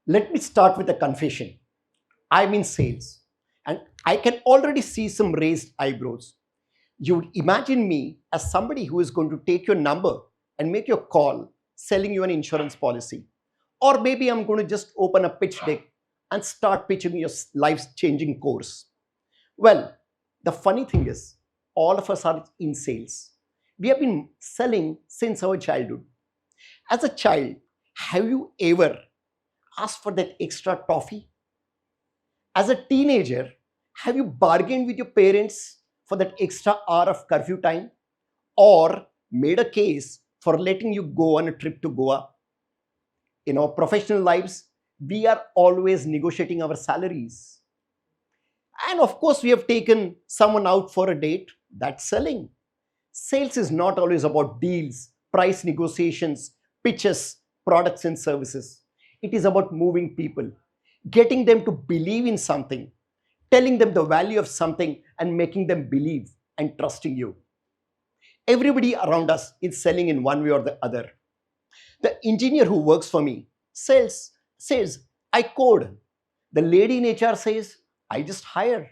Let me start with a confession. I'm in sales and I can already see some raised eyebrows. You would imagine me as somebody who is going to take your number and make your call selling you an insurance policy. Or maybe I'm going to just open a pitch deck and start pitching your life changing course. Well, the funny thing is, all of us are in sales. We have been selling since our childhood. As a child, have you ever asked for that extra toffee? As a teenager, have you bargained with your parents for that extra hour of curfew time or made a case for letting you go on a trip to Goa? In our professional lives, we are always negotiating our salaries. And of course, we have taken someone out for a date. That's selling. Sales is not always about deals, price negotiations, pitches, products, and services. It is about moving people, getting them to believe in something, telling them the value of something, and making them believe and trusting you. Everybody around us is selling in one way or the other. The engineer who works for me says, I code. The lady in HR says, I just hire.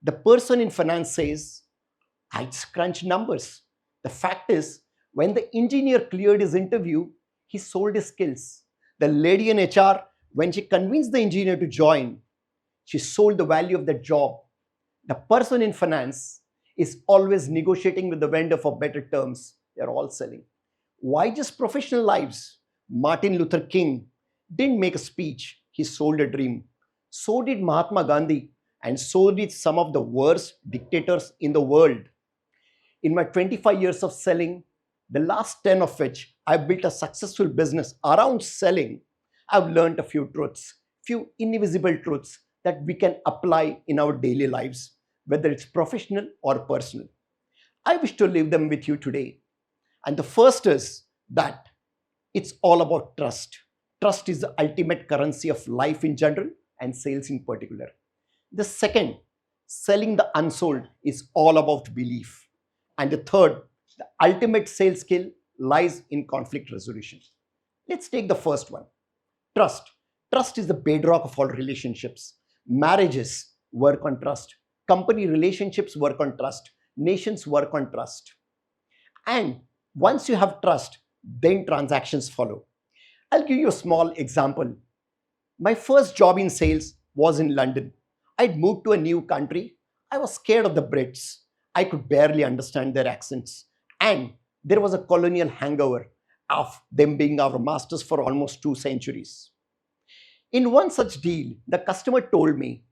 The person in finance says, I just crunch numbers. The fact is, when the engineer cleared his interview, he sold his skills. The lady in HR, when she convinced the engineer to join, she sold the value of that job. The person in finance is always negotiating with the vendor for better terms. They're all selling. Why just professional lives? Martin Luther King didn't make a speech, he sold a dream. So did Mahatma Gandhi, and so did some of the worst dictators in the world. In my 25 years of selling, the last 10 of which I built a successful business around selling, I've learned a few truths, few invisible truths that we can apply in our daily lives, whether it's professional or personal. I wish to leave them with you today. And the first is that it's all about trust. Trust is the ultimate currency of life in general and sales in particular. The second, selling the unsold, is all about belief. And the third, the ultimate sales skill lies in conflict resolution. Let's take the first one, trust. Trust is the bedrock of all relationships. Marriages work on trust. Company relationships work on trust. Nations work on trust. And once you have trust, then transactions follow. I'll give you a small example. My first job in sales was in London. I'd moved to a new country. I was scared of the Brits. I could barely understand their accents. And there was a colonial hangover of them being our masters for almost 2 centuries. In one such deal, the customer told me,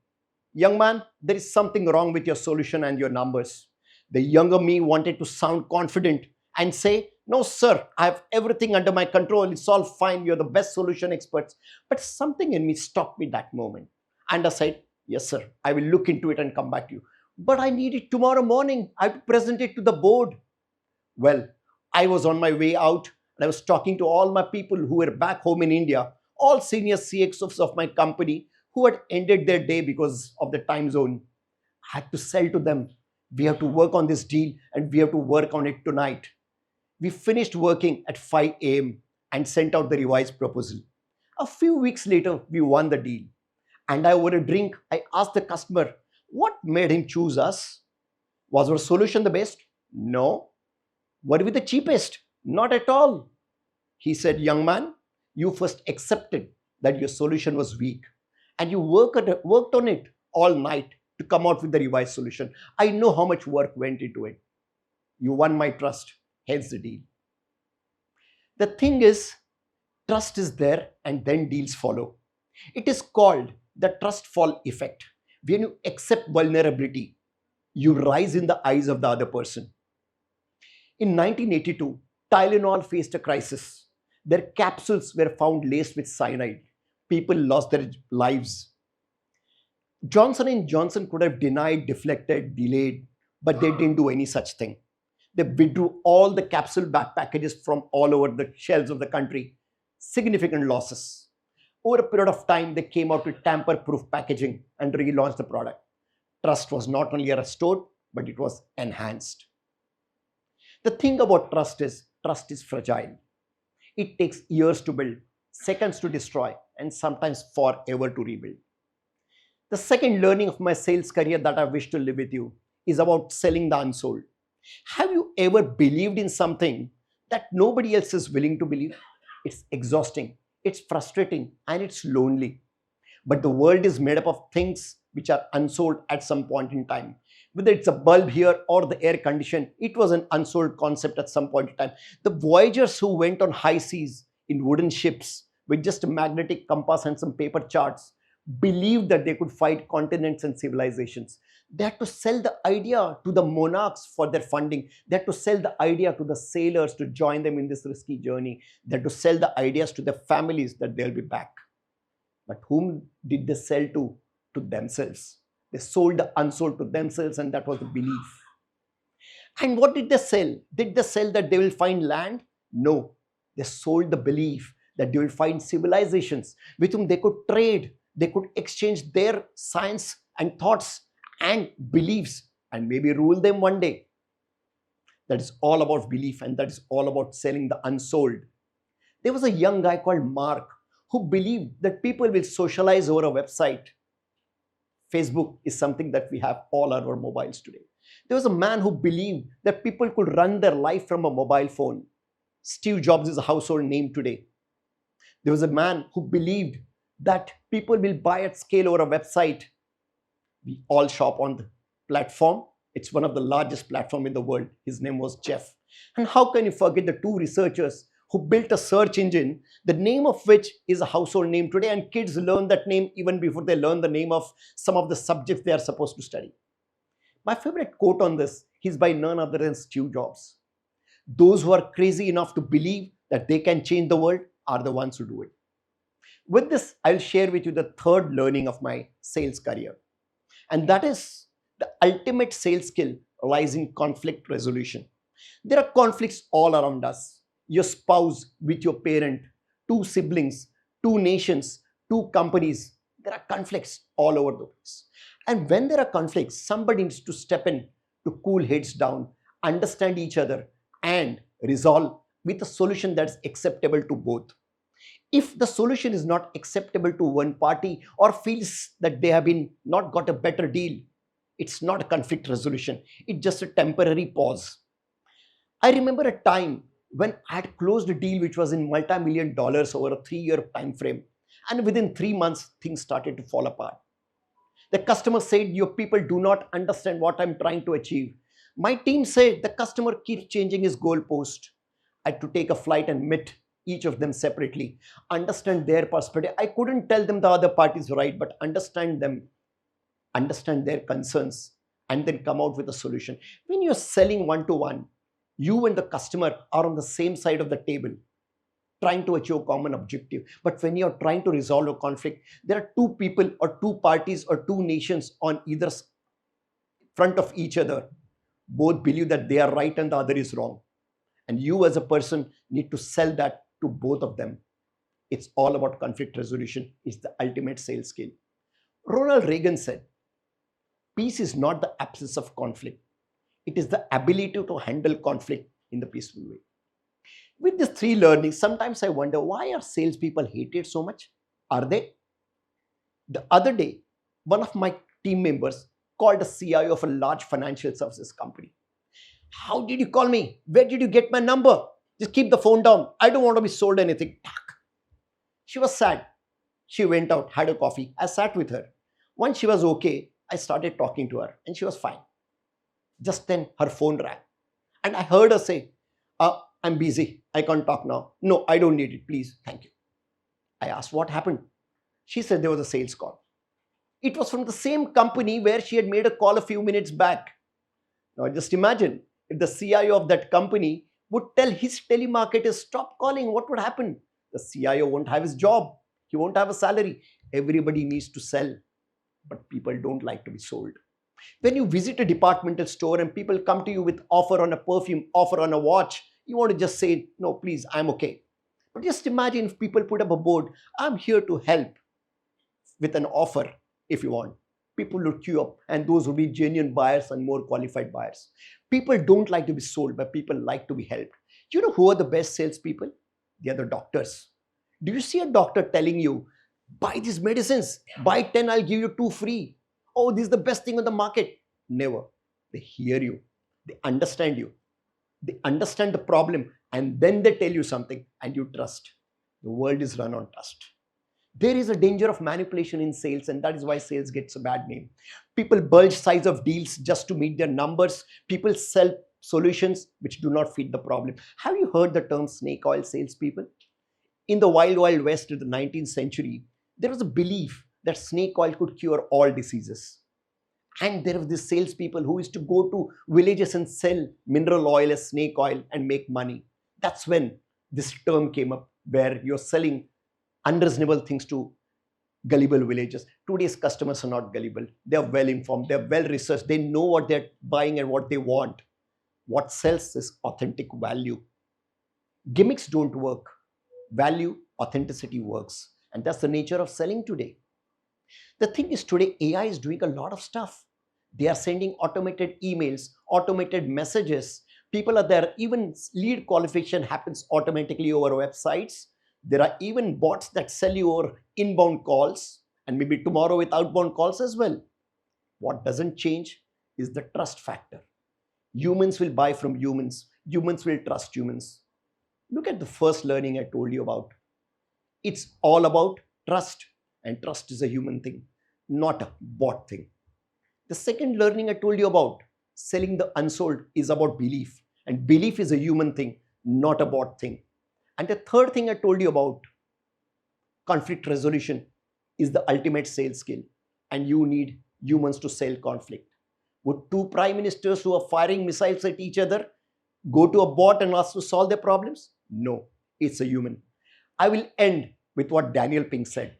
young man, there is something wrong with your solution and your numbers. The younger me wanted to sound confident and say, no, sir, I have everything under my control. It's all fine. You're the best solution experts. But something in me stopped me that moment. And I said, yes, sir, I will look into it and come back to you. But I need it tomorrow morning. I have to present it to the board. Well, I was on my way out and I was talking to all my people who were back home in India, all senior CXOs of my company who had ended their day because of the time zone. I had to sell to them. We have to work on this deal and we have to work on it tonight. We finished working at 5 a.m. and sent out the revised proposal. A few weeks later, we won the deal. And over a drink, I asked the customer, what made him choose us? Was our solution the best? No. Were we the cheapest? Not at all. He said, young man, you first accepted that your solution was weak and you worked on it all night to come out with the revised solution. I know how much work went into it. You won my trust, hence the deal. The thing is, trust is there and then deals follow. It is called the trust fall effect. When you accept vulnerability, you rise in the eyes of the other person. In 1982, Tylenol faced a crisis. Their capsules were found laced with cyanide. People lost their lives. Johnson & Johnson could have denied, deflected, delayed, but they didn't do any such thing. They withdrew all the capsule back packages from all over the shelves of the country. Significant losses. Over a period of time, they came out with tamper-proof packaging and relaunched the product. Trust was not only restored, but it was enhanced. The thing about trust is fragile. It takes years to build, seconds to destroy, and sometimes forever to rebuild. The second learning of my sales career that I wish to live with you is about selling the unsold. Have you ever believed in something that nobody else is willing to believe? It's exhausting, it's frustrating, and it's lonely. But the world is made up of things which are unsold at some point in time. Whether it's a bulb here or the air condition, it was an unsold concept at some point in time. The voyagers who went on high seas in wooden ships with just a magnetic compass and some paper charts believed that they could fight continents and civilizations. They had to sell the idea to the monarchs for their funding. They had to sell the idea to the sailors to join them in this risky journey. They had to sell the ideas to their families that they'll be back. But whom did they sell to? To themselves. They sold the unsold to themselves, and that was the belief. And what did they sell? Did they sell that they will find land? No. They sold the belief that they will find civilizations with whom they could trade. They could exchange their science and thoughts and beliefs and maybe rule them one day. That is all about belief, and that is all about selling the unsold. There was a young guy called Mark who believed that people will socialize over a website. Facebook is something that we have all on our mobiles today. There was a man who believed that people could run their life from a mobile phone. Steve Jobs is a household name today. There was a man who believed that people will buy at scale over a website. We all shop on the platform. It's one of the largest platforms in the world. His name was Jeff. And how can you forget the two researchers who built a search engine, the name of which is a household name today, and kids learn that name even before they learn the name of some of the subjects they are supposed to study. My favorite quote on this is by none other than Steve Jobs. Those who are crazy enough to believe that they can change the world are the ones who do it. With this, I'll share with you the third learning of my sales career. And that is the ultimate sales skill lies in conflict resolution. There are conflicts all around us. Your spouse with your parent, two siblings, two nations, two companies. There are conflicts all over the place. And when there are conflicts, somebody needs to step in to cool heads down, understand each other, and resolve with a solution that's acceptable to both. If the solution is not acceptable to one party or feels that they have been not got a better deal, it's not a conflict resolution. It's just a temporary pause. I remember a time when I had closed a deal which was in multi-million dollars over a 3-year time frame, and within 3 months things started to fall apart. The customer said, your people do not understand what I'm trying to achieve. My team said the customer keeps changing his goalpost. I had to take a flight and meet each of them separately, understand their perspective. I couldn't tell them the other party is right, but understand them, understand their concerns, and then come out with a solution. When you're selling one-to-one, you and the customer are on the same side of the table, trying to achieve a common objective. But when you're trying to resolve a conflict, there are two people or two parties or two nations on either front of each other. Both believe that they are right and the other is wrong. And you as a person need to sell that to both of them. It's all about conflict resolution. It's the ultimate sales skill. Ronald Reagan said, peace is not the absence of conflict. It is the ability to handle conflict in the peaceful way. With these three learnings, sometimes I wonder, why are salespeople hated so much? Are they? The other day, one of my team members called a CIO of a large financial services company. How did you call me? Where did you get my number? Just keep the phone down. I don't want to be sold anything. She was sad. She went out, had a coffee. I sat with her. Once she was okay, I started talking to her and she was fine. Just then her phone rang and I heard her say, I'm busy. I can't talk now. No, I don't need it. Please. Thank you. I asked what happened. She said there was a sales call. It was from the same company where she had made a call a few minutes back. Now just imagine if the CIO of that company would tell his telemarketers, stop calling, what would happen? The CIO won't have his job. He won't have a salary. Everybody needs to sell, but people don't like to be sold. When you visit a departmental store and people come to you with offer on a perfume, offer on a watch, you want to just say, no, please, I'm okay. But just imagine if people put up a board, I'm here to help with an offer if you want. People look you up and those will be genuine buyers and more qualified buyers. People don't like to be sold, but people like to be helped. You know who are the best salespeople? They are the doctors. Do you see a doctor telling you Buy these medicines. Buy 10, I'll give you 2 free. Oh, this is the best thing on the market. Never. They hear you. They understand you. They understand the problem and then they tell you something and you trust. The world is run on trust. There is a danger of manipulation in sales, and that is why sales gets a bad name. People bulge size of deals just to meet their numbers. People sell solutions which do not fit the problem. Have you heard the term snake oil salespeople? In the wild, wild west of the 19th century, there was a belief that snake oil could cure all diseases. And there were these salespeople who used to go to villages and sell mineral oil as snake oil and make money. That's when this term came up, where you're selling unreasonable things to gullible villagers. Today's customers are not gullible. They are well informed. They are well researched. They know what they're buying and what they want. What sells is authentic value. Gimmicks don't work. Value, authenticity works. And that's the nature of selling today. The thing is, today AI is doing a lot of stuff. They are sending automated emails, automated messages. People are there. Even lead qualification happens automatically over websites. There are even bots that sell you over inbound calls, and maybe tomorrow with outbound calls as well. What doesn't change is the trust factor. Humans will buy from humans. Humans will trust humans. Look at the first learning I told you about. It's all about trust, and trust is a human thing, not a bot thing. The second learning I told you about, selling the unsold, is about belief, and belief is a human thing, not a bot thing. And the third thing I told you about, conflict resolution, is the ultimate sales skill, and you need humans to sell conflict. Would two prime ministers who are firing missiles at each other go to a bot and ask to solve their problems? No, it's a human. I will end with what Daniel Pink said.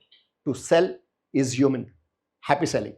To sell is human. Happy selling.